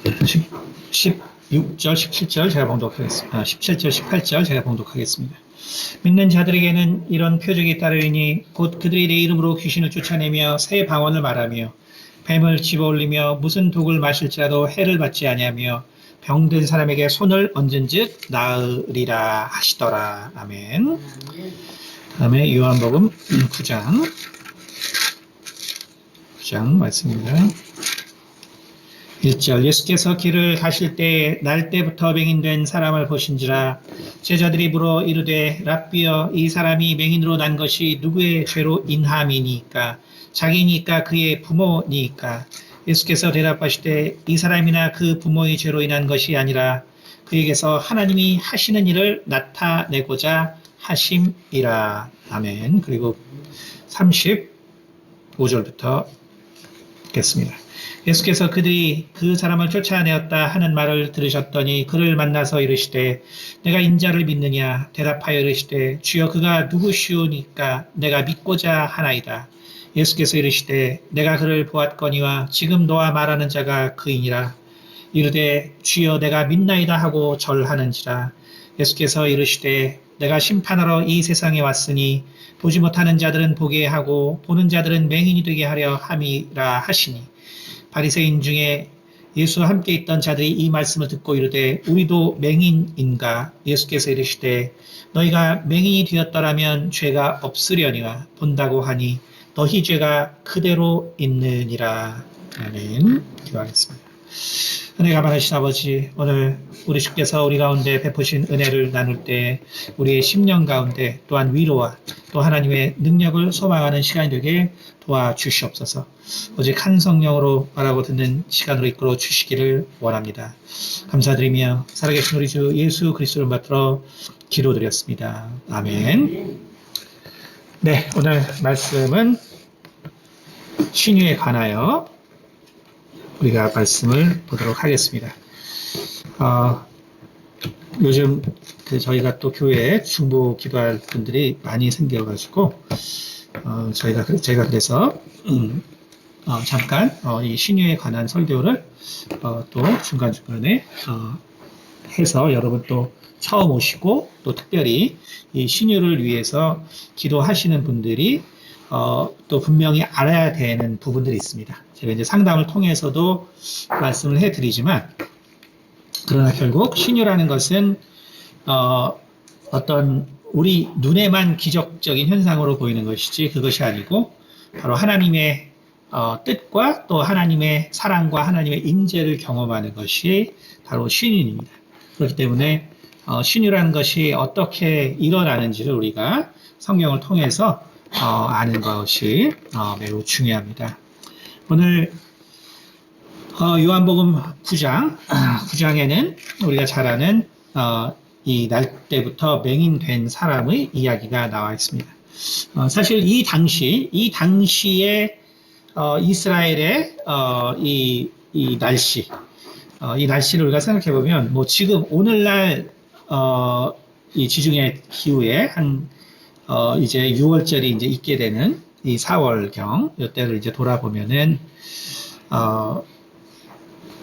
16절, 17절 제가 봉독하겠습니다. 17절, 18절 제가 봉독하겠습니다. 믿는 자들에게는 이런 표적이 따르리니 곧 그들이 내 이름으로 귀신을 쫓아내며 새 방언을 말하며 뱀을 집어올리며 무슨 독을 마실지라도 해를 받지 아니하며 병든 사람에게 손을 얹은즉 나으리라 하시더라. 아멘. 다음에 요한복음 9장 말씀입니다. 1절 예수께서 길을 가실 때 날 때부터 맹인된 사람을 보신지라 제자들이 물어 이르되 랍비여 이 사람이 맹인으로 난 것이 누구의 죄로 인함이니까 자기니까 그의 부모니까 예수께서 대답하시되 이 사람이나 그 부모의 죄로 인한 것이 아니라 그에게서 하나님이 하시는 일을 나타내고자 하심이라. 아멘. 그리고 35절부터 읽겠습니다. 예수께서 그들이 그 사람을 쫓아내었다 하는 말을 들으셨더니 그를 만나서 이르시되 내가 인자를 믿느냐 대답하여 이르시되 주여 그가 누구시오니까 내가 믿고자 하나이다. 예수께서 이르시되 내가 그를 보았거니와 지금 너와 말하는 자가 그이니라. 이르되 주여 내가 믿나이다 하고 절하는지라. 예수께서 이르시되 내가 심판하러 이 세상에 왔으니 보지 못하는 자들은 보게 하고 보는 자들은 맹인이 되게 하려 함이라 하시니 바리새인 중에 예수와 함께 있던 자들이 이 말씀을 듣고 이르되 우리도 맹인인가? 예수께서 이르시되 너희가 맹인이 되었더라면 죄가 없으려니와 본다고 하니 너희 죄가 그대로 있느니라. 아멘. 기도하겠습니다. 은혜가 많으신 아버지, 오늘 우리 주께서 우리 가운데 베푸신 은혜를 나눌 때 우리의 심령 가운데 또한 위로와 또 하나님의 능력을 소망하는 시간이 되게 도와주시옵소서. 오직 한 성령으로 말하고 듣는 시간으로 이끌어 주시기를 원합니다. 감사드리며 살아계신 우리 주 예수 그리스도를 받들어 기도드렸습니다. 아멘. 네, 오늘 말씀은 신유에 관하여 우리가 말씀을 보도록 하겠습니다. 요즘 저희가 또 교회에 중보 기도할 분들이 많이 생겨가지고 제가 그래서 잠깐 이 신유에 관한 설교를 또 중간중간에 해서 여러분 또 처음 오시고 또 특별히 이 신유를 위해서 기도하시는 분들이 또 분명히 알아야 되는 부분들이 있습니다. 제가 이제 상담을 통해서도 말씀을 해드리지만 그러나 결국 신유라는 것은 어떤 우리 눈에만 기적적인 현상으로 보이는 것이지 그것이 아니고 바로 하나님의 뜻과 또 하나님의 사랑과 하나님의 인재를 경험하는 것이 바로 신유입니다. 그렇기 때문에 신유라는 것이 어떻게 일어나는지를 우리가 성경을 통해서 아는 것이 매우 중요합니다. 오늘 요한복음 9장에는 우리가 잘 아는 이 날 때부터 맹인된 사람의 이야기가 나와 있습니다. 사실 이 당시에 이스라엘의 이 날씨를 우리가 생각해 보면 뭐 지금 오늘날 이 지중해 기후에 이제 6월절이 이제 있게 되는 이 4월경 이때를 이제 돌아보면은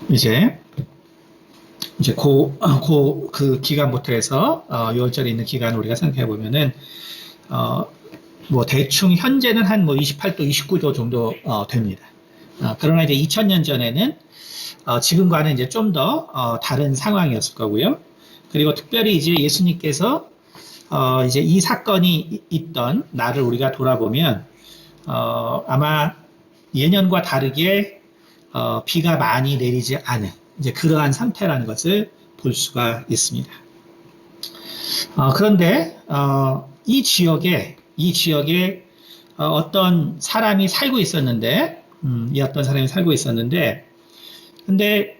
이제 그 기간부터 해서 6월절이 있는 기간을 우리가 생각해 보면은 뭐 대충 현재는 한 뭐 28도, 29도 정도 됩니다. 그러나 이제 2000년 전에는 지금과는 이제 좀 더 다른 상황이었을 거고요. 그리고 특별히 이제 예수님께서 이제 이 사건이 있던 날을 우리가 돌아보면 아마 예년과 다르게 비가 많이 내리지 않은 이제 그러한 상태라는 것을 볼 수가 있습니다. 그런데 이 지역에 어떤 사람이 살고 있었는데, 근데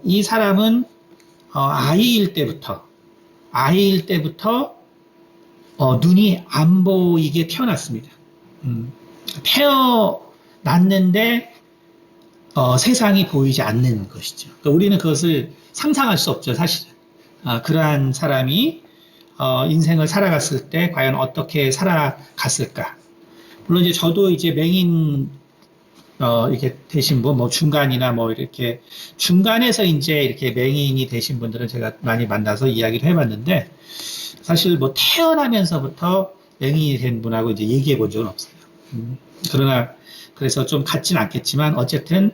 이 사람은 아이일 때부터 눈이 안 보이게 태어났습니다. 태어났는데 세상이 보이지 않는 것이죠. 그러니까 우리는 그것을 상상할 수 없죠, 사실은. 그러한 사람이 인생을 살아갔을 때 과연 어떻게 살아갔을까? 물론 이제 저도 이제 맹인 이렇게 되신 분, 뭐 중간이나 뭐 이렇게 중간에서 이제 이렇게 맹인이 되신 분들은 제가 많이 만나서 이야기를 해봤는데 사실 뭐 태어나면서부터 맹인이 된 분하고 이제 얘기해 본 적은 없어요. 그러나 그래서 좀 같진 않겠지만 어쨌든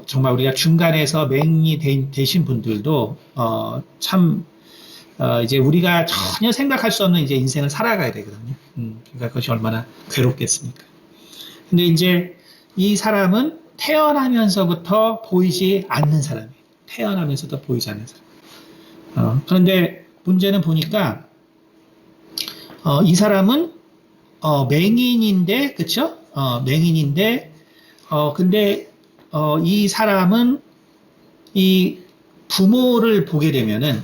정말 우리가 중간에서 맹인이 되신 분들도 참 이제 우리가 전혀 생각할 수 없는 이제 인생을 살아가야 되거든요. 그러니까 그것이 얼마나 괴롭겠습니까? 근데 이제 이 사람은 태어나면서부터 보이지 않는 사람이에요. 태어나면서도 보이지 않는 사람. 그런데 문제는 보니까 이 사람은 맹인인데, 그쵸? 맹인인데, 근데 이 사람은 이 부모를 보게 되면은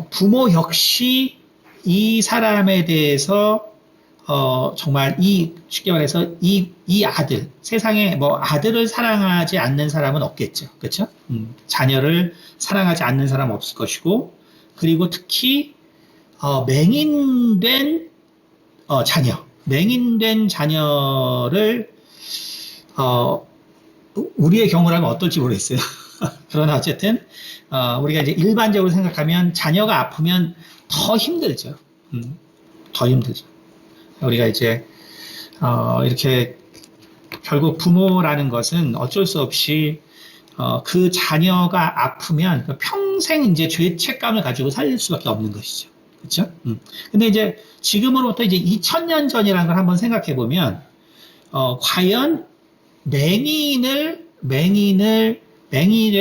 부모 역시 이 사람에 대해서 정말 쉽게 말해서 이 아들, 세상에 뭐 아들을 사랑하지 않는 사람은 없겠죠. 그렇죠? 자녀를 사랑하지 않는 사람은 없을 것이고, 그리고 특히, 맹인된 자녀를, 우리의 경우라면 어떨지 모르겠어요. 그러나 어쨌든, 우리가 이제 일반적으로 생각하면 자녀가 아프면 더 힘들죠. 더 힘들죠. 우리가 이제 이렇게 결국 부모라는 것은 어쩔 수 없이 그 자녀가 아프면 평생 이제 죄책감을 가지고 살 수밖에 없는 것이죠. 그렇죠? 근데 이제 지금으로부터 이제 2000년 전이라는 걸 한번 생각해 보면 과연 맹인의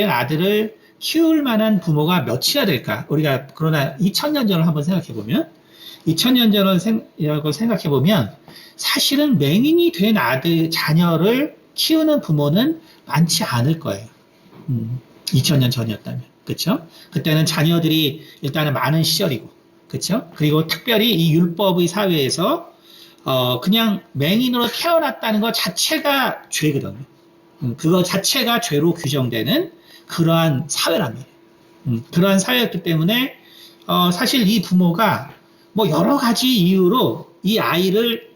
아들을 키울 만한 부모가 몇이나 될까? 우리가 그러나 2000년 전을 한번 생각해 보면 2000년 전을 생각해 보면 사실은 맹인이 된 자녀를 키우는 부모는 많지 않을 거예요. 2000년 전이었다면. 그쵸? 그때는 자녀들이 일단은 많은 시절이고, 그쵸? 그리고 특별히 이 율법의 사회에서, 그냥 맹인으로 태어났다는 것 자체가 죄거든요. 그거 자체가 죄로 규정되는 그러한 사회랍니다. 그러한 사회였기 때문에, 사실 이 부모가 뭐 여러 가지 이유로 이 아이를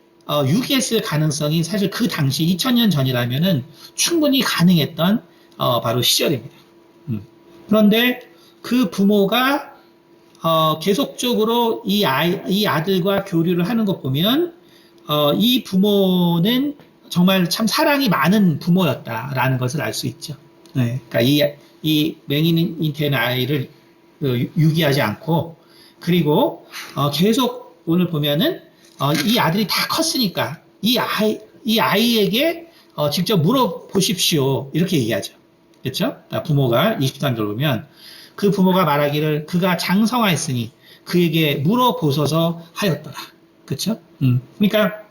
유기했을 가능성이 사실 그 당시 2000년 전이라면은 충분히 가능했던 바로 시절입니다. 그런데 그 부모가 계속적으로 이 아들과 교류를 하는 것 보면 이 부모는 정말 참 사랑이 많은 부모였다라는 것을 알 수 있죠. 네, 그러니까 이 맹인이 된 아이를 유기하지 않고 그리고 계속 오늘 보면은 이 아들이 다 컸으니까 이 아이에게 직접 물어보십시오 이렇게 얘기하죠. 그렇죠? 부모가 20단절 보면 그 부모가 말하기를 그가 장성하였으니 그에게 물어보소서 하였더라. 그렇죠? 그러니까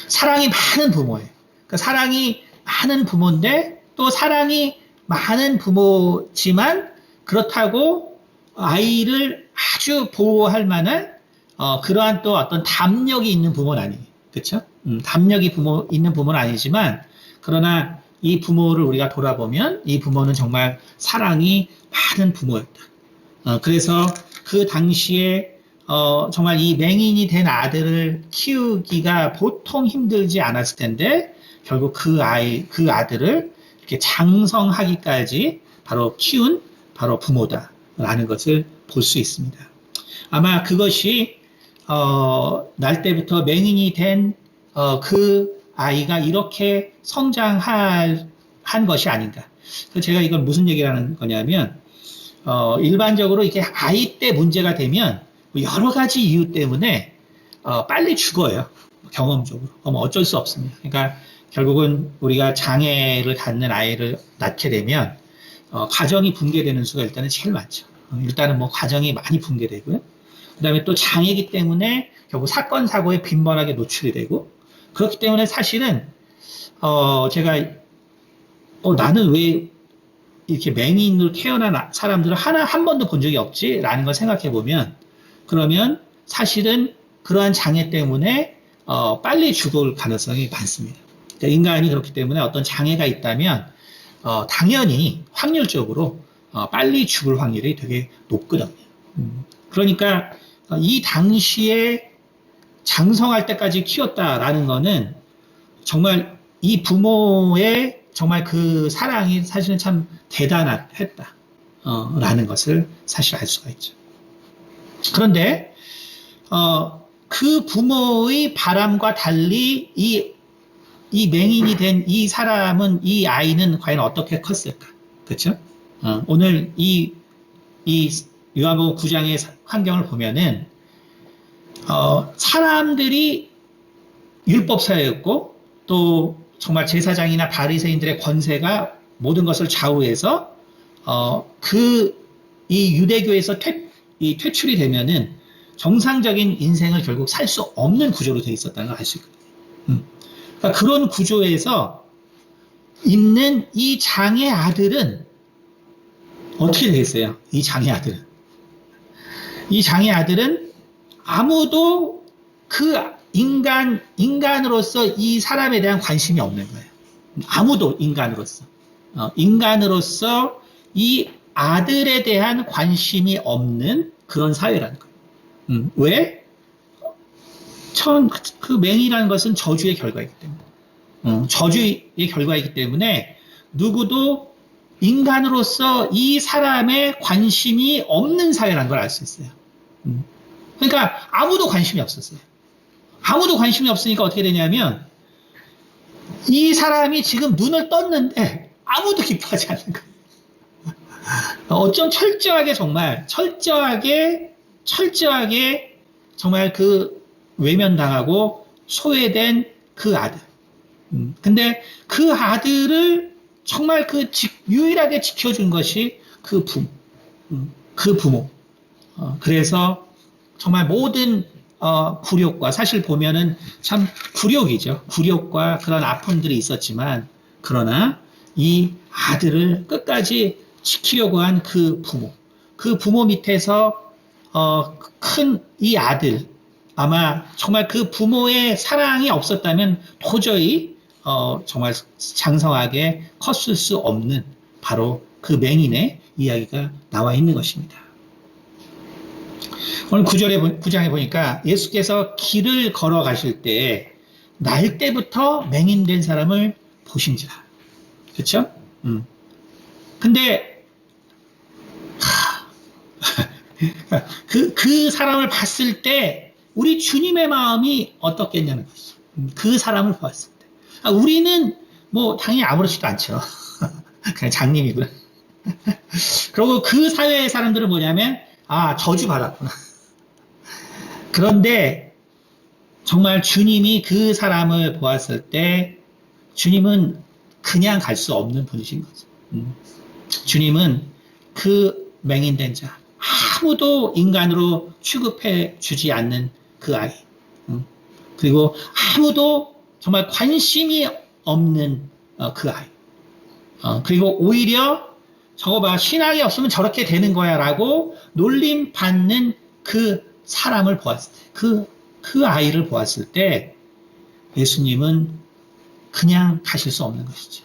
사랑이 많은 부모예요. 그러니까 사랑이 많은 부모인데 또 사랑이 많은 부모지만 그렇다고 아이를 아주 보호할 만한 그러한 또 어떤 담력이 있는 부모는 아니에요. 그렇죠? 담력이 있는 부모는 아니지만 그러나 이 부모를 우리가 돌아보면 이 부모는 정말 사랑이 많은 부모였다. 그래서 그 당시에 정말 이 맹인이 된 아들을 키우기가 보통 힘들지 않았을 텐데 결국 그 아들을 이렇게 장성하기까지 바로 키운 바로 부모다라는 것을 볼 수 있습니다. 아마 그것이 날 때부터 맹인이 된 그 아이가 이렇게 성장한 것이 아닌가. 제가 이걸 무슨 얘기를 하는 거냐면 일반적으로 이렇게 아이 때 문제가 되면 여러 가지 이유 때문에 빨리 죽어요. 경험적으로. 어쩔 수 없습니다. 그러니까 결국은 우리가 장애를 갖는 아이를 낳게 되면 가정이 붕괴되는 수가 일단은 제일 많죠. 일단은 뭐 가정이 많이 붕괴되고요. 그 다음에 또 장애이기 때문에 결국 사건, 사고에 빈번하게 노출이 되고 그렇기 때문에 사실은 제가 나는 왜 이렇게 맹인으로 태어난 사람들을 한 번도 본 적이 없지? 라는 걸 생각해 보면 그러면 사실은 그러한 장애 때문에 빨리 죽을 가능성이 많습니다. 그러니까 인간이 그렇기 때문에 어떤 장애가 있다면 당연히 확률적으로 빨리 죽을 확률이 되게 높거든요. 그러니까 이 당시에 장성할 때까지 키웠다라는 거는 정말 이 부모의 정말 그 사랑이 사실은 참 대단했다. 라는 것을 사실 알 수가 있죠. 그런데, 그 부모의 바람과 달리 이 맹인이 된 이 사람은, 이 아이는 과연 어떻게 컸을까? 그쵸? 오늘 이 요한복음 9장의 환경을 보면은, 사람들이 율법사였고, 또 정말 제사장이나 바리새인들의 권세가 모든 것을 좌우해서, 이 유대교에서 퇴출이 되면은 정상적인 인생을 결국 살 수 없는 구조로 되어 있었다는 걸 알 수 있거든요. 그러니까 그런 구조에서 있는 이 장의 아들은 어떻게 되겠어요? 이 장의 아들은 아무도 그 인간으로서 이 사람에 대한 관심이 없는 거예요. 아무도 인간으로서 이 아들에 대한 관심이 없는 그런 사회라는 거예요. 왜? 그 맹이라는 것은 저주의 결과이기 때문에. 저주의 결과이기 때문에 누구도 인간으로서 이 사람의 관심이 없는 사회라는 걸 알 수 있어요. 그러니까 아무도 관심이 없었어요. 아무도 관심이 없으니까 어떻게 되냐면 이 사람이 지금 눈을 떴는데 아무도 기뻐하지 않는 거예요. 어쩜 철저하게 정말 그 외면당하고 소외된 그 아들. 근데 그 아들을 정말 유일하게 지켜준 것이 그 부모. 그래서 정말 모든 굴욕과 사실 보면은 참 굴욕이죠. 굴욕과 그런 아픔들이 있었지만 그러나 이 아들을 끝까지 지키려고 한 그 부모 밑에서 큰 이 아들 아마 정말 그 부모의 사랑이 없었다면 도저히 정말 장성하게 컸을 수 없는 바로 그 맹인의 이야기가 나와 있는 것입니다. 오늘 9장에 보니까 예수께서 길을 걸어가실 때 날 때부터 맹인된 사람을 보신지라. 그렇죠? 근데 그 사람을 봤을 때 우리 주님의 마음이 어떻겠냐는 것이죠. 그 사람을 보았을 때. 우리는 뭐 당연히 아무렇지도 않죠. 그냥 장님이고요. 그리고 그 사회의 사람들은 뭐냐면 저주받았구나. 그런데 정말 주님이 그 사람을 보았을 때 주님은 그냥 갈 수 없는 분이신 거죠. 주님은 그 맹인된 자, 아무도 인간으로 취급해 주지 않는 그 아이, 그리고 아무도 정말 관심이 없는 그 아이, 그리고 오히려 저거 봐, 신앙이 없으면 저렇게 되는 거야 라고 놀림 받는 그 사람을 보았을 때, 그 아이를 보았을 때 예수님은 그냥 가실 수 없는 것이죠.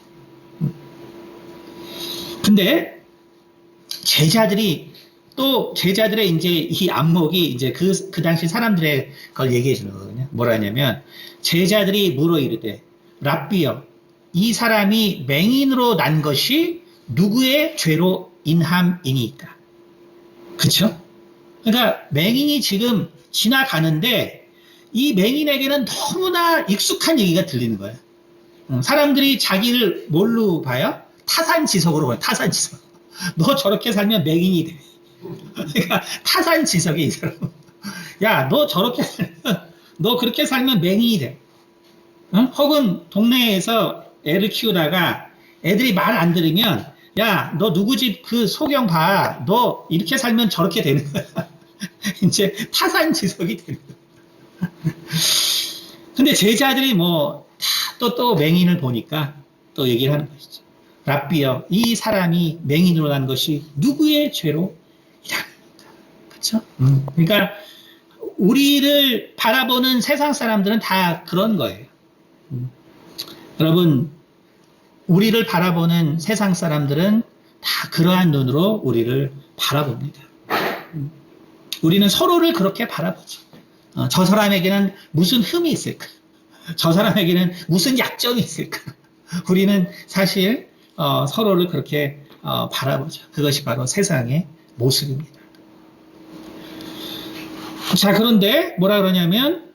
근데 제자들의 이제 이 안목이 이제 그 당시 사람들의 걸 얘기해 주는 거거든요. 뭐라 하냐면 제자들이 물어 이르되 랍비여 이 사람이 맹인으로 난 것이 누구의 죄로 인함이니까. 그쵸? 그러니까 맹인이 지금 지나가는데 이 맹인에게는 너무나 익숙한 얘기가 들리는 거예요. 사람들이 자기를 뭘로 봐요? 타산지석으로 봐요. 타산지석. 너 저렇게 살면 맹인이 돼. 그러니까 타산지석이 이 사람. 야, 너 그렇게 살면 맹인이 돼. 혹은 동네에서 애를 키우다가 애들이 말 안 들으면 야, 너 누구 집 그 소경 봐. 너 이렇게 살면 저렇게 되는 거야. 이제 타산지석이 되는 거야. 근데 제자들이 또 맹인을 보니까 또 얘기를 하는 것이죠. 랍비여, 이 사람이 맹인으로 난 것이 누구의 죄로 일합니까? 그쵸? 그러니까 우리를 바라보는 세상 사람들은 다 그런 거예요. 여러분, 우리를 바라보는 세상 사람들은 다 그러한 눈으로 우리를 바라봅니다. 우리는 서로를 그렇게 바라보죠. 저 사람에게는 무슨 흠이 있을까? 저 사람에게는 무슨 약점이 있을까? 우리는 사실 서로를 그렇게 바라보죠. 그것이 바로 세상의 모습입니다. 자, 그런데 뭐라 그러냐면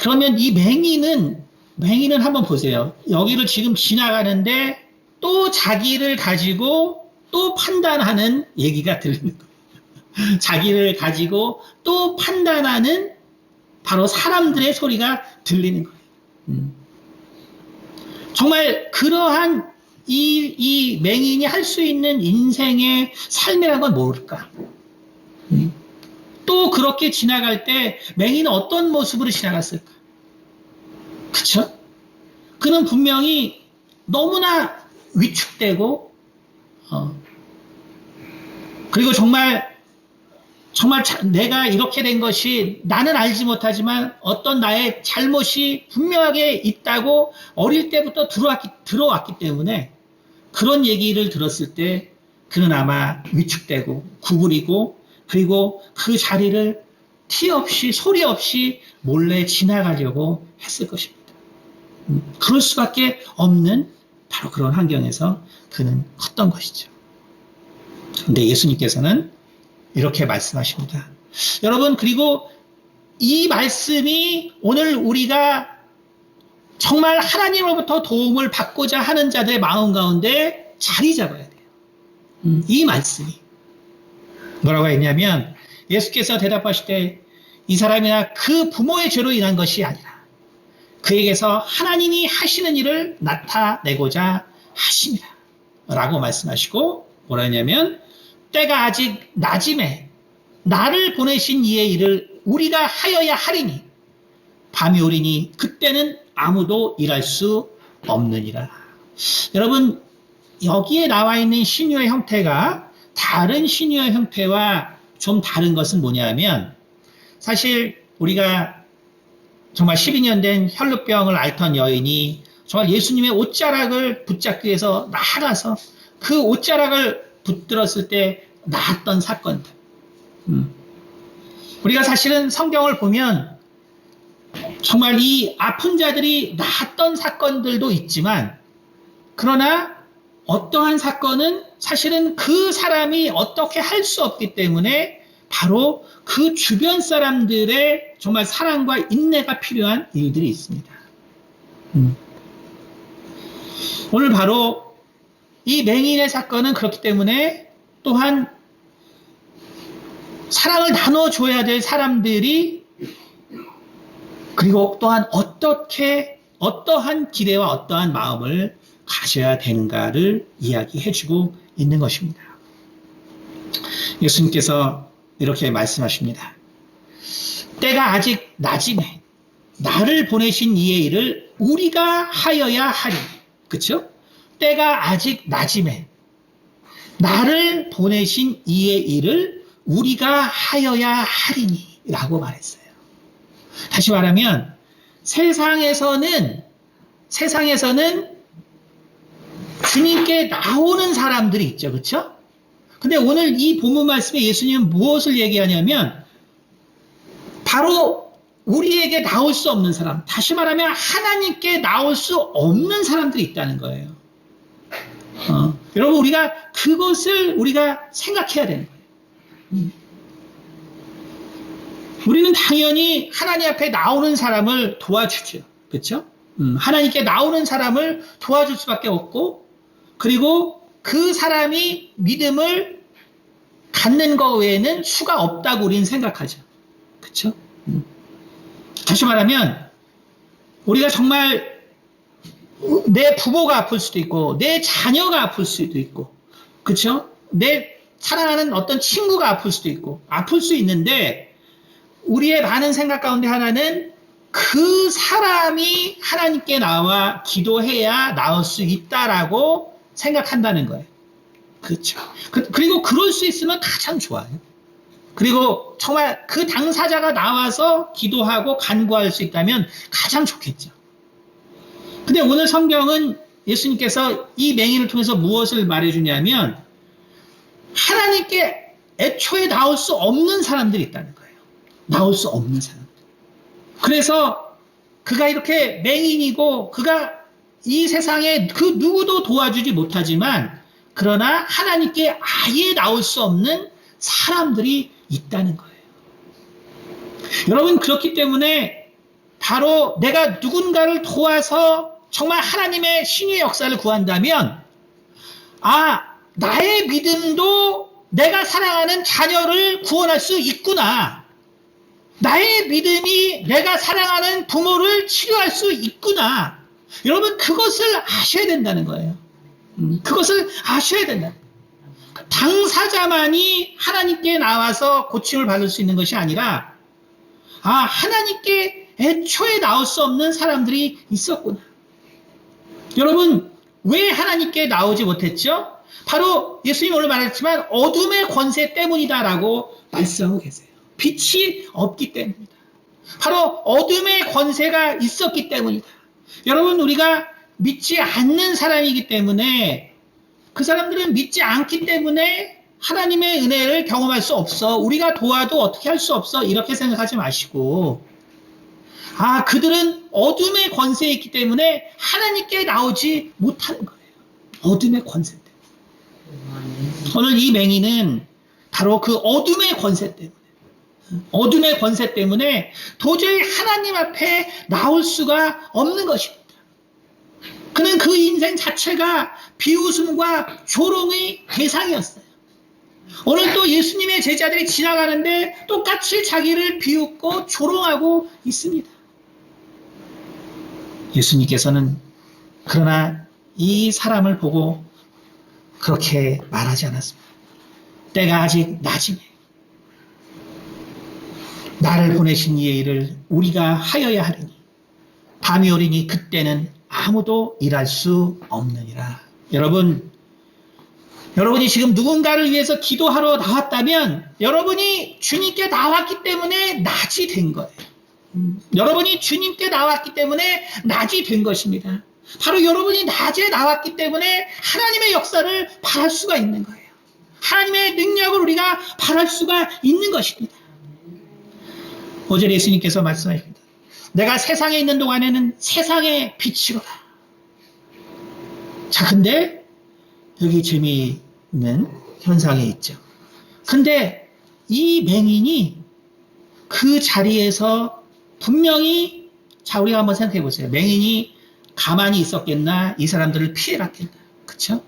그러면 이 맹인은 한번 보세요. 여기를 지금 지나가는데 또 자기를 가지고 또 판단하는 얘기가 들리는 거예요. 자기를 가지고 또 판단하는 바로 사람들의 소리가 들리는 거예요. 정말 그러한 이 맹인이 할 수 있는 인생의 삶이라는 건 뭘까? 또 그렇게 지나갈 때 맹인은 어떤 모습으로 지나갔을까? 그쵸? 그는 분명히 너무나 위축되고, 그리고 정말 내가 이렇게 된 것이 나는 알지 못하지만 어떤 나의 잘못이 분명하게 있다고 어릴 때부터 들어왔기 때문에 그런 얘기를 들었을 때 그는 아마 위축되고 구부리고 그리고 그 자리를 티 없이 소리 없이 몰래 지나가려고 했을 것입니다. 그럴 수밖에 없는 바로 그런 환경에서 그는 컸던 것이죠. 그런데 예수님께서는 이렇게 말씀하십니다. 여러분, 그리고 이 말씀이 오늘 우리가 정말 하나님으로부터 도움을 받고자 하는 자들의 마음 가운데 자리 잡아야 돼요. 이 말씀이 뭐라고 했냐면 예수께서 대답하실 때 이 사람이나 그 부모의 죄로 인한 것이 아니라 그에게서 하나님이 하시는 일을 나타내고자 하심이라 라고 말씀하시고 뭐라 했냐면 때가 아직 낮음에 나를 보내신 이의 일을 우리가 하여야 하리니 밤이 오리니 그때는 아무도 일할 수 없느니라. 여러분, 여기에 나와 있는 신유의 형태가 다른 신유의 형태와 좀 다른 것은 뭐냐면 사실 우리가 정말 12년 된 혈루병을 앓던 여인이 정말 예수님의 옷자락을 붙잡기 위해서 나아가서 그 옷자락을 붙들었을 때 나았던 사건들. 우리가 사실은 성경을 보면 정말 이 아픈 자들이 나았던 사건들도 있지만 그러나 어떠한 사건은 사실은 그 사람이 어떻게 할 수 없기 때문에 바로 그 주변 사람들의 정말 사랑과 인내가 필요한 일들이 있습니다. 오늘 바로 이 맹인의 사건은 그렇기 때문에 또한 사랑을 나눠줘야 될 사람들이 그리고 또한 어떠한 기대와 어떠한 마음을 가져야 되는가를 이야기해주고 있는 것입니다. 예수님께서 이렇게 말씀하십니다. 때가 아직 낮음에 나를 보내신 이의 일을 우리가 하여야 하리. 그렇죠? 때가 아직 낮음에 나를 보내신 이의 일을 우리가 하여야 하리니 라고 말했어요. 다시 말하면 세상에서는 주님께 나오는 사람들이 있죠. 그렇죠? 근데 오늘 이 본문 말씀에 예수님은 무엇을 얘기하냐면 바로 우리에게 나올 수 없는 사람, 다시 말하면 하나님께 나올 수 없는 사람들이 있다는 거예요. 여러분 우리가 그것을 우리가 생각해야 되는 거예요. 우리는 당연히 하나님 앞에 나오는 사람을 도와주죠. 그렇죠? 하나님께 나오는 사람을 도와줄 수밖에 없고 그리고 그 사람이 믿음을 갖는 것 외에는 수가 없다고 우리는 생각하죠. 그렇죠? 다시 말하면 우리가 정말 내 부모가 아플 수도 있고 내 자녀가 아플 수도 있고 그렇죠? 내 사랑하는 어떤 친구가 아플 수도 있고 아플 수 있는데 우리의 많은 생각 가운데 하나는 그 사람이 하나님께 나와 기도해야 나을 수 있다라고 생각한다는 거예요. 그렇죠. 그리고 그럴 수 있으면 가장 좋아요. 그리고 정말 그 당사자가 나와서 기도하고 간구할 수 있다면 가장 좋겠죠. 근데 오늘 성경은 예수님께서 이 맹인을 통해서 무엇을 말해주냐면 하나님께 애초에 나올 수 없는 사람들이 있다는 거예요. 나올 수 없는 사람. 그래서 그가 이렇게 맹인이고 그가 이 세상에 그 누구도 도와주지 못하지만 그러나 하나님께 아예 나올 수 없는 사람들이 있다는 거예요. 여러분, 그렇기 때문에 바로 내가 누군가를 도와서 정말 하나님의 신유의 역사를 구한다면 나의 믿음도 내가 사랑하는 자녀를 구원할 수 있구나. 나의 믿음이 내가 사랑하는 부모를 치료할 수 있구나. 여러분, 그것을 아셔야 된다는 거예요. 그것을 아셔야 된다. 당사자만이 하나님께 나와서 고침을 받을 수 있는 것이 아니라 하나님께 애초에 나올 수 없는 사람들이 있었구나. 여러분, 왜 하나님께 나오지 못했죠? 바로 예수님 오늘 말했지만 어둠의 권세 때문이다라고 말씀하고 계세요. 빛이 없기 때문이다. 바로 어둠의 권세가 있었기 때문이다. 여러분, 우리가 믿지 않는 사람이기 때문에 그 사람들은 믿지 않기 때문에 하나님의 은혜를 경험할 수 없어. 우리가 도와도 어떻게 할 수 없어. 이렇게 생각하지 마시고 그들은 어둠의 권세에 있기 때문에 하나님께 나오지 못하는 거예요. 어둠의 권세 때문에. 오늘 이 맹인은 바로 그 어둠의 권세 때문에 도저히 하나님 앞에 나올 수가 없는 것입니다. 그는 그 인생 자체가 비웃음과 조롱의 대상이었어요. 오늘 또 예수님의 제자들이 지나가는데 똑같이 자기를 비웃고 조롱하고 있습니다. 예수님께서는 그러나 이 사람을 보고 그렇게 말하지 않았습니다. 때가 아직 낮이네. 나를 보내신 이의 일을 우리가 하여야 하리니 밤이 오리니 그때는 아무도 일할 수 없느니라. 여러분이 지금 누군가를 위해서 기도하러 나왔다면 여러분이 주님께 나왔기 때문에 낮이 된 거예요. 여러분이 주님께 나왔기 때문에 낮이 된 것입니다. 바로 여러분이 낮에 나왔기 때문에 하나님의 역사를 바랄 수가 있는 거예요. 하나님의 능력을 우리가 바랄 수가 있는 것입니다. 5절 예수님께서 말씀하십니다. 내가 세상에 있는 동안에는 세상의 빛이로다. 자, 근데 여기 재미있는 현상이 있죠. 근데 이 맹인이 그 자리에서 분명히, 자, 우리가 한번 생각해 보세요. 맹인이 가만히 있었겠나? 이 사람들을 피해갔겠나? 그쵸?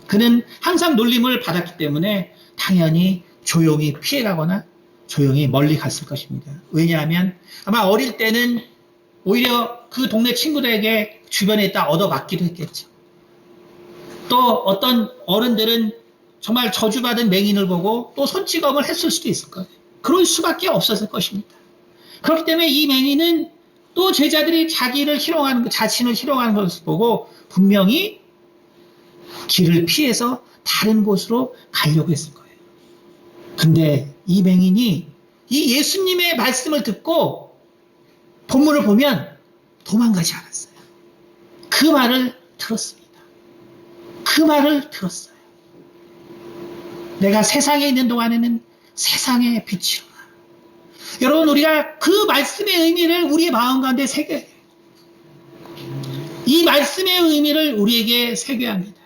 그는 항상 놀림을 받았기 때문에 당연히 조용히 피해가거나 조용히 멀리 갔을 것입니다. 왜냐하면 아마 어릴 때는 오히려 그 동네 친구들에게 주변에 있다 얻어맞기도 했겠죠. 또 어떤 어른들은 정말 저주받은 맹인을 보고 또 손찌검을 했을 수도 있을 거예요. 그럴 수밖에 없었을 것입니다. 그렇기 때문에 이 맹인은 또 제자들이 자신을 희롱하는 것을 보고 분명히 길을 피해서 다른 곳으로 가려고 했을 거예요. 근데 이 맹인이 이 예수님의 말씀을 듣고 본문을 보면 도망가지 않았어요. 그 말을 들었습니다. 그 말을 들었어요. 내가 세상에 있는 동안에는 세상의 빛이로다. 여러분, 우리가 그 말씀의 의미를 우리의 마음 가운데 새겨야 해요. 이 말씀의 의미를 우리에게 새겨야 합니다.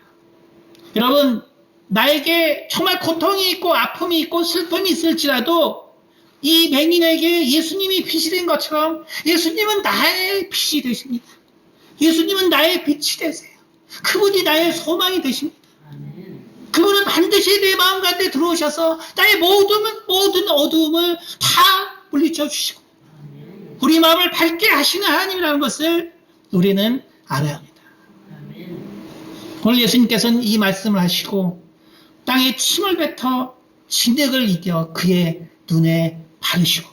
여러분, 나에게 정말 고통이 있고 아픔이 있고 슬픔이 있을지라도 이 맹인에게 예수님이 빛이 된 것처럼 예수님은 나의 빛이 되십니다. 예수님은 나의 빛이 되세요. 그분이 나의 소망이 되십니다. 그분은 반드시 내 마음 가운데 들어오셔서 나의 모든 어두움을 다 물리쳐 주시고 우리 마음을 밝게 하시는 하나님이라는 것을 우리는 알아야 합니다. 오늘 예수님께서는 이 말씀을 하시고 땅에 침을 뱉어 진흙을 이겨 그의 눈에 바르시고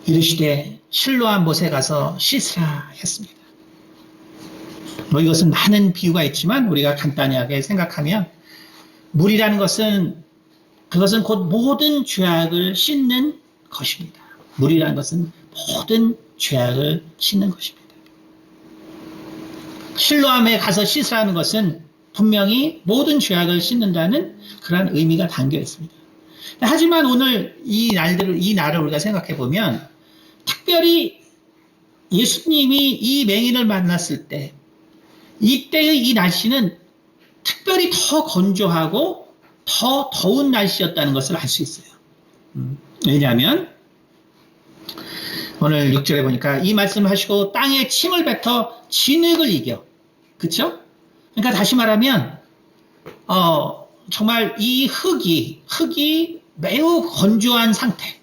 이르시되 실로암 못에 가서 씻으라 했습니다. 이것은 많은 비유가 있지만 우리가 간단하게 생각하면 물이라는 것은 그것은 곧 모든 죄악을 씻는 것입니다. 물이라는 것은 모든 죄악을 씻는 것입니다. 실로암에 가서 씻으라는 것은 분명히 모든 죄악을 씻는다는 그런 의미가 담겨 있습니다. 하지만 오늘 이 날을 우리가 생각해 보면 특별히 예수님이 이 맹인을 만났을 때 이때의 이 날씨는 특별히 더 건조하고 더 더운 날씨였다는 것을 알 수 있어요. 왜냐하면 오늘 6절에 보니까 이 말씀을 하시고 땅에 침을 뱉어 진흙을 이겨. 그쵸? 그러니까 다시 말하면 정말 이 흙이 매우 건조한 상태,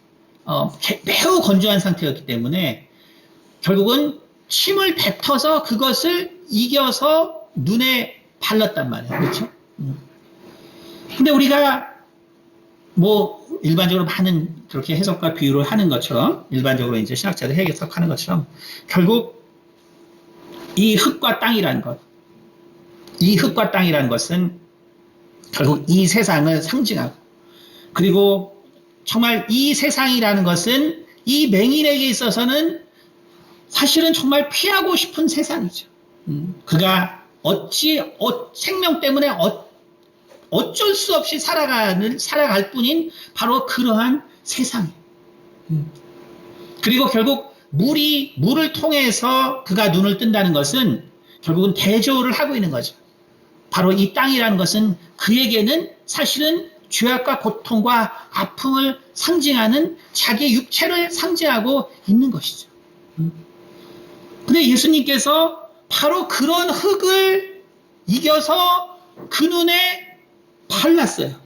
매우 건조한 상태였기 때문에 결국은 침을 뱉어서 그것을 이겨서 눈에 발랐단 말이에요. 그렇죠? 근데 우리가 뭐 일반적으로 많은 그렇게 해석과 비유를 하는 것처럼 일반적으로 이제 신학자들 해석하는 것처럼 결국 이 흙과 땅이라는 것은 결국 이 세상을 상징하고 그리고 정말 이 세상이라는 것은 이 맹인에게 있어서는 사실은 정말 피하고 싶은 세상이죠. 그가 생명 때문에 어쩔 수 없이 살아갈 뿐인 바로 그러한 세상이에요. 그리고 결국 물을 통해서 그가 눈을 뜬다는 것은 결국은 대조를 하고 있는 거죠. 바로 이 땅이라는 것은 그에게는 사실은 죄악과 고통과 아픔을 상징하는 자기의 육체를 상징하고 있는 것이죠. 근데 예수님께서 바로 그런 흙을 이겨서 그 눈에 발랐어요.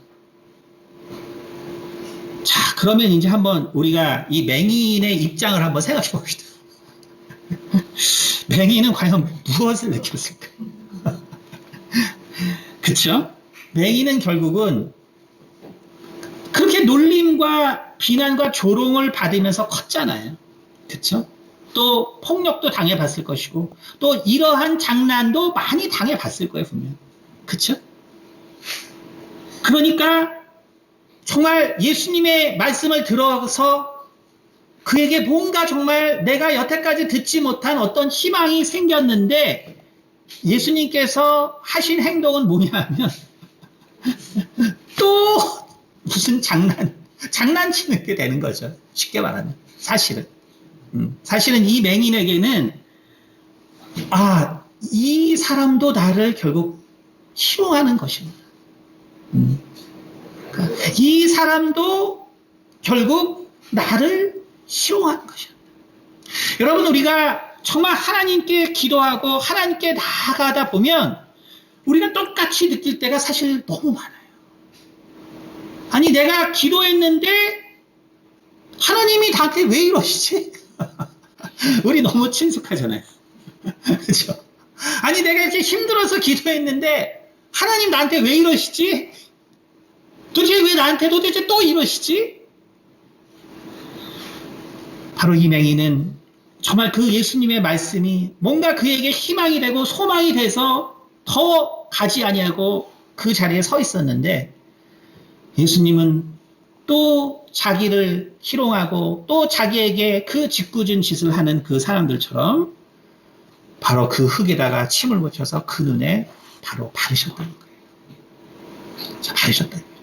자, 그러면 이제 한번 우리가 이 맹인의 입장을 한번 생각해 봅시다. 맹인은 과연 무엇을 느꼈을까? 그쵸? 맹인은 결국은 그렇게 놀림과 비난과 조롱을 받으면서 컸잖아요. 그쵸? 또 폭력도 당해봤을 것이고 또 이러한 장난도 많이 당해봤을 거예요, 분명. 그쵸? 그러니까 정말 예수님의 말씀을 들어서 그에게 뭔가 정말 내가 여태까지 듣지 못한 어떤 희망이 생겼는데 예수님께서 하신 행동은 뭐냐면 또 무슨 장난치는 게 되는 거죠. 쉽게 말하면 사실은 이 맹인에게는 이 사람도 나를 결국 희롱하는 것입니다. 이 사람도 결국 나를 희롱하는 것입니다. 여러분, 우리가 정말 하나님께 기도하고 하나님께 나아가다 보면 우리가 똑같이 느낄 때가 사실 너무 많아요. 아니, 내가 기도했는데 하나님이 나한테 왜 이러시지? 우리 너무 친숙하잖아요. 그렇죠? 아니, 내가 이렇게 힘들어서 기도했는데 하나님 나한테 왜 이러시지? 왜 나한테 도대체 또 이러시지? 바로 이 맹인은 정말 그 예수님의 말씀이 뭔가 그에게 희망이 되고 소망이 돼서 더 가지 아니하고 그 자리에 서 있었는데 예수님은 또 자기를 희롱하고 또 자기에게 그 짓궂은 짓을 하는 그 사람들처럼 바로 그 흙에다가 침을 묻혀서 그 눈에 바로 바르셨다는 거예요. 자, 바르셨다는 거예요.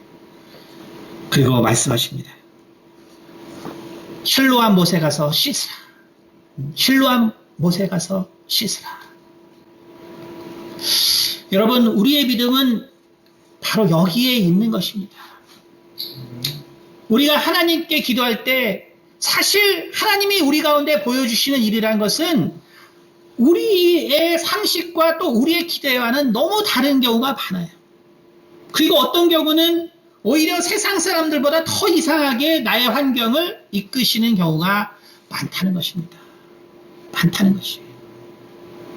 그리고 말씀하십니다. 실로암 못에 가서 씻으라. 실로암 못에 가서 씻으라. 여러분, 우리의 믿음은 바로 여기에 있는 것입니다. 우리가 하나님께 기도할 때 사실 하나님이 우리 가운데 보여주시는 일이란 것은 우리의 상식과 또 우리의 기대와는 너무 다른 경우가 많아요. 그리고 어떤 경우는 오히려 세상 사람들보다 더 이상하게 나의 환경을 이끄시는 경우가 많다는 것입니다. 많다는 것이에요.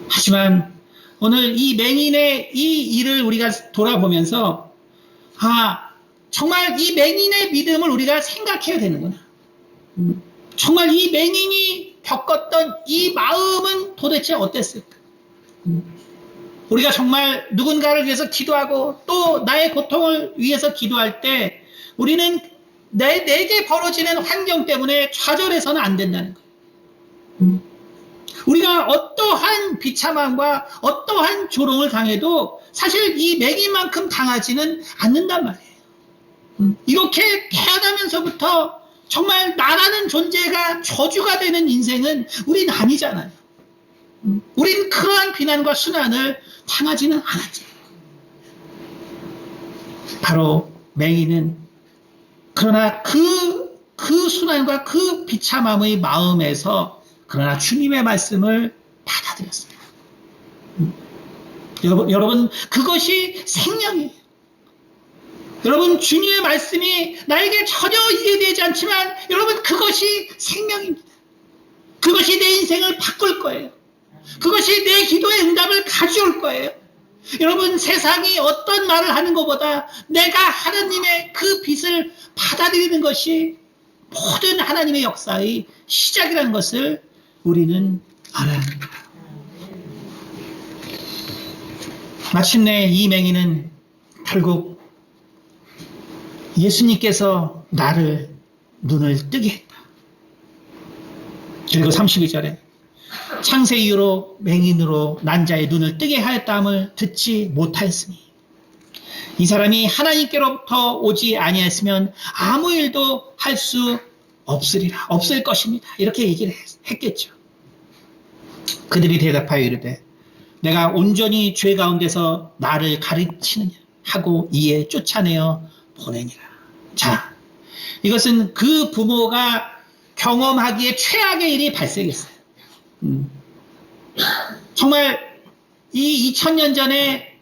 하지만 오늘 이 맹인의 이 일을 우리가 돌아보면서 정말 이 맹인의 믿음을 우리가 생각해야 되는구나. 정말 이 맹인이 겪었던 이 마음은 도대체 어땠을까? 우리가 정말 누군가를 위해서 기도하고 또 나의 고통을 위해서 기도할 때 우리는 내게 벌어지는 환경 때문에 좌절해서는 안 된다는 거예요. 우리가 어떠한 비참함과 어떠한 조롱을 당해도 사실 이 맹인만큼 당하지는 않는단 말이에요. 이렇게 태어나면서부터 정말 나라는 존재가 저주가 되는 인생은 우린 아니잖아요. 우린 그러한 비난과 순환을 당하지는 않았죠. 바로 맹인은 그러나 그 순환과 그 비참함의 마음에서 그러나 주님의 말씀을 받아들였습니다. 여러분 그것이 생명이에요. 여러분 주님의 말씀이 나에게 전혀 이해되지 않지만 여러분 그것이 생명입니다. 그것이 내 인생을 바꿀 거예요. 그것이 내 기도의 응답을 가져올 거예요. 여러분 세상이 어떤 말을 하는 것보다 내가 하나님의 그 빛을 받아들이는 것이 모든 하나님의 역사의 시작이라는 것을 우리는 알아야 합니다. 마침내 이 맹인은 결국 예수님께서 나를 눈을 뜨게 했다. 그리고 32절에 창세 이후로 맹인으로 난 자의 눈을 뜨게 하였다함을 듣지 못하였으니 이 사람이 하나님께로부터 오지 아니하였으면 아무 일도 할 수 없으리라. 없을 것입니다. 이렇게 얘기를 했겠죠. 그들이 대답하여 이르되 내가 온전히 죄 가운데서 나를 가르치느냐 하고 이에 쫓아내어 보내니라. 자, 이것은 그 부모가 경험하기에 최악의 일이 발생했어요. 정말 이 2000년 전에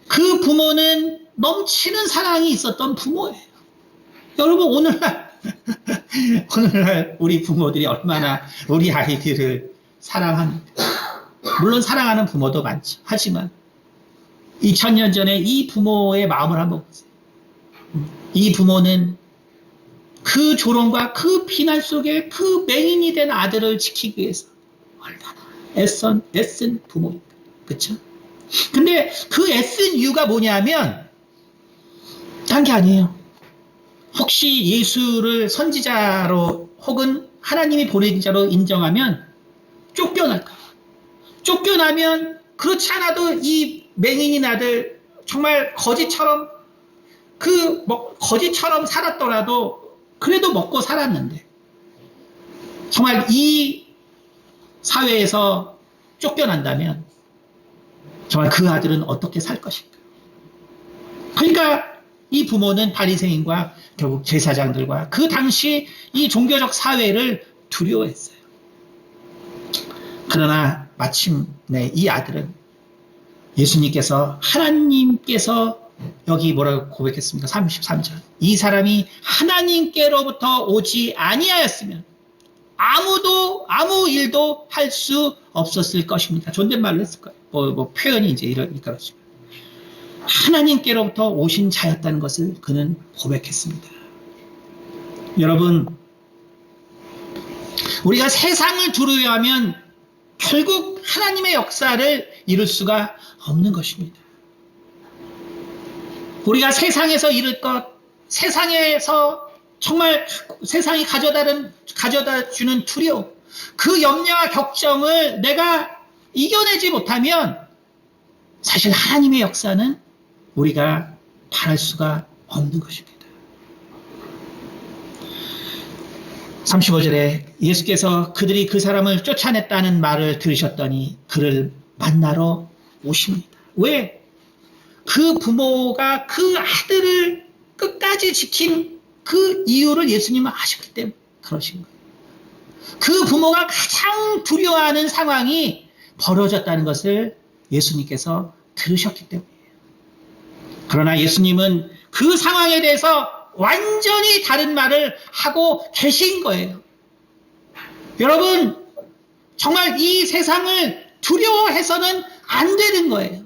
그 부모는 넘치는 사랑이 있었던 부모예요. 여러분 오늘날 우리 부모들이 얼마나 우리 아이들을 사랑합니다. 물론 사랑하는 부모도 많죠. 하지만 2000년 전에 이 부모의 마음을 한번 보세요. 이 부모는 그 조롱과 그 비난 속에 그 맹인이 된 아들을 지키기 위해서 얼마나 애쓴 부모입니다. 그렇죠? 근데 그 애쓴 이유가 뭐냐면 딴 게 아니에요. 혹시 예수를 선지자로 혹은 하나님이 보내신 자로 인정하면 쫓겨날까? 쫓겨나면 그렇지 않아도 이 맹인인 아들 정말 거지처럼 거지처럼 살았더라도 그래도 먹고 살았는데 정말 이 사회에서 쫓겨난다면 정말 그 아들은 어떻게 살 것인가? 그러니까 이 부모는 바리새인과 결국 제사장들과 그 당시 이 종교적 사회를 두려워했어요. 그러나 마침내 이 아들은 예수님께서 하나님께서 여기 뭐라고 고백했습니까? 33절. 이 사람이 하나님께로부터 오지 아니하였으면 아무 일도 할 수 없었을 것입니다. 존댓말로 했을 거예요. 표현이 이제 이러니까 하나님께로부터 오신 자였다는 것을 그는 고백했습니다. 여러분, 우리가 세상을 두려워하면 결국 하나님의 역사를 이룰 수가 없는 것입니다. 우리가 세상에서 이룰 것, 세상에서 정말 세상이 가져다 주는 두려움, 그 염려와 걱정을 내가 이겨내지 못하면 사실 하나님의 역사는 우리가 바랄 수가 없는 것입니다. 35절에 예수께서 그들이 그 사람을 쫓아냈다는 말을 들으셨더니 그를 만나러 오십니다. 왜? 그 부모가 그 아들을 끝까지 지킨 그 이유를 예수님은 아셨기 때문에 그러신 거예요. 그 부모가 가장 두려워하는 상황이 벌어졌다는 것을 예수님께서 들으셨기 때문이에요. 그러나 예수님은 그 상황에 대해서 완전히 다른 말을 하고 계신 거예요. 여러분, 정말 이 세상을 두려워해서는 안 되는 거예요.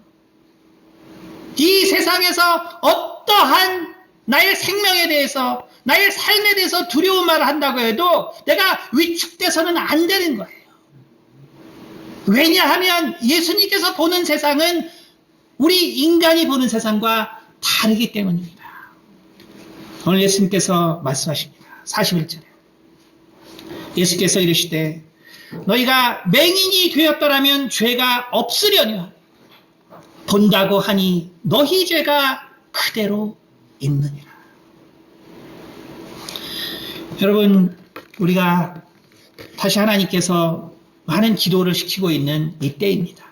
이 세상에서 어떠한 나의 생명에 대해서, 나의 삶에 대해서 두려운 말을 한다고 해도 내가 위축돼서는 안 되는 거예요. 왜냐하면 예수님께서 보는 세상은 우리 인간이 보는 세상과 다르기 때문입니다. 오늘 예수님께서 말씀하십니다. 41절에 예수께서 이르시되 너희가 맹인이 되었더라면 죄가 없으려냐 본다고 하니 너희 죄가 그대로 있느니라. 여러분, 우리가 다시 하나님께서 많은 기도를 시키고 있는 이때입니다.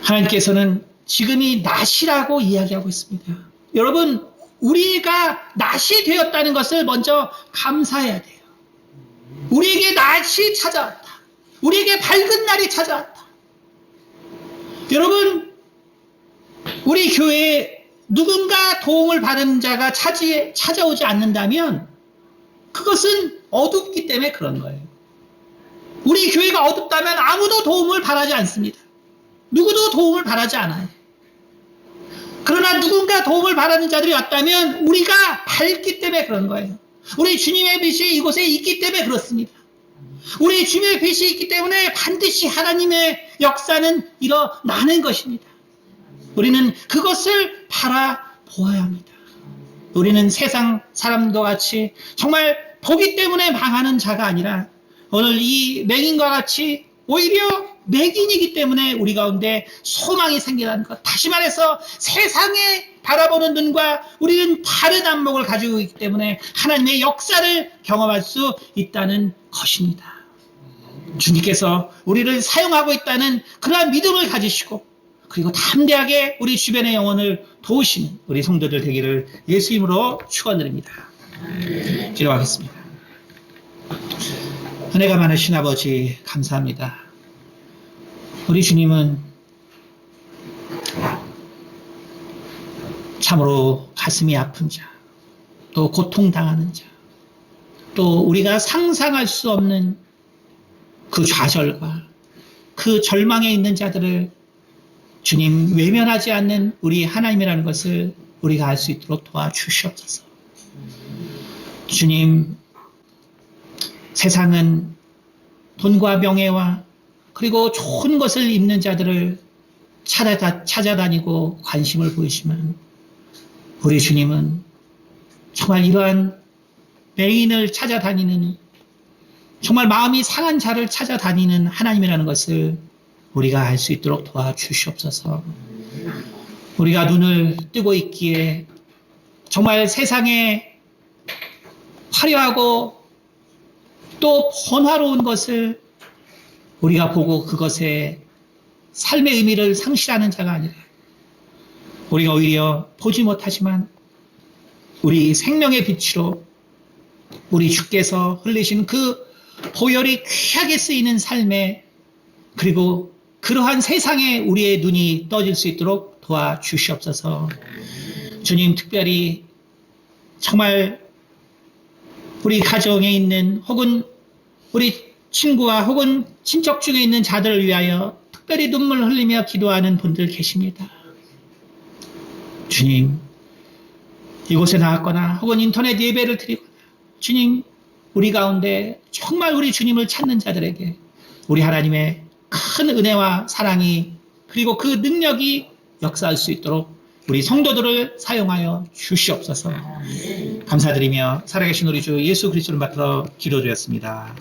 하나님께서는 지금이 낮이라고 이야기하고 있습니다. 여러분, 우리가 낮이 되었다는 것을 먼저 감사해야 돼요. 우리에게 낮이 찾아왔다. 우리에게 밝은 날이 찾아왔다. 여러분, 우리 교회에 누군가 도움을 받은 자가 찾아오지 않는다면 그것은 어둡기 때문에 그런 거예요. 우리 교회가 어둡다면 아무도 도움을 바라지 않습니다. 누구도 도움을 바라지 않아요. 그러나 누군가 도움을 바라는 자들이 왔다면 우리가 밝기 때문에 그런 거예요. 우리 주님의 빛이 이곳에 있기 때문에 그렇습니다. 우리 주님의 빛이 있기 때문에 반드시 하나님의 역사는 일어나는 것입니다. 우리는 그것을 바라보아야 합니다. 우리는 세상 사람도 같이 정말 보기 때문에 망하는 자가 아니라 오늘 이 맹인과 같이 오히려 맹인이기 때문에 우리 가운데 소망이 생기라는 것. 다시 말해서 세상에 바라보는 눈과 우리는 다른 안목을 가지고 있기 때문에 하나님의 역사를 경험할 수 있다는 것입니다. 주님께서 우리를 사용하고 있다는 그러한 믿음을 가지시고 그리고 담대하게 우리 주변의 영혼을 도우시는 우리 성도들 되기를 예수 이름으로 축원드립니다. 기도하겠습니다. 은혜가 많으신 아버지 감사합니다. 우리 주님은 참으로 가슴이 아픈 자, 또 고통당하는 자, 또 우리가 상상할 수 없는 그 좌절과 그 절망에 있는 자들을 주님 외면하지 않는 우리 하나님이라는 것을 우리가 알 수 있도록 도와주시옵소서. 주님, 세상은 돈과 명예와 그리고 좋은 것을 입는 자들을 찾아다니고 관심을 보이시면 우리 주님은 정말 이러한 맹인을 찾아다니는 정말 마음이 상한 자를 찾아다니는 하나님이라는 것을 우리가 알 수 있도록 도와주시옵소서. 우리가 눈을 뜨고 있기에 정말 세상에 화려하고 또 번화로운 것을 우리가 보고 그것에 삶의 의미를 상실하는 자가 아니라 우리가 오히려 보지 못하지만 우리 생명의 빛으로 우리 주께서 흘리신 그 보혈이 귀하게 쓰이는 삶에 그리고 그러한 세상에 우리의 눈이 떠질 수 있도록 도와주시옵소서. 주님, 특별히 정말 우리 가정에 있는 혹은 우리 친구와 혹은 친척 중에 있는 자들을 위하여 특별히 눈물 흘리며 기도하는 분들 계십니다. 주님, 이곳에 나왔거나 혹은 인터넷 예배를 드리거나 주님, 우리 가운데 정말 우리 주님을 찾는 자들에게 우리 하나님의 큰 은혜와 사랑이 그리고 그 능력이 역사할 수 있도록 우리 성도들을 사용하여 주시옵소서. 감사드리며 살아계신 우리 주 예수 그리스도를 받들어 기도드렸습니다.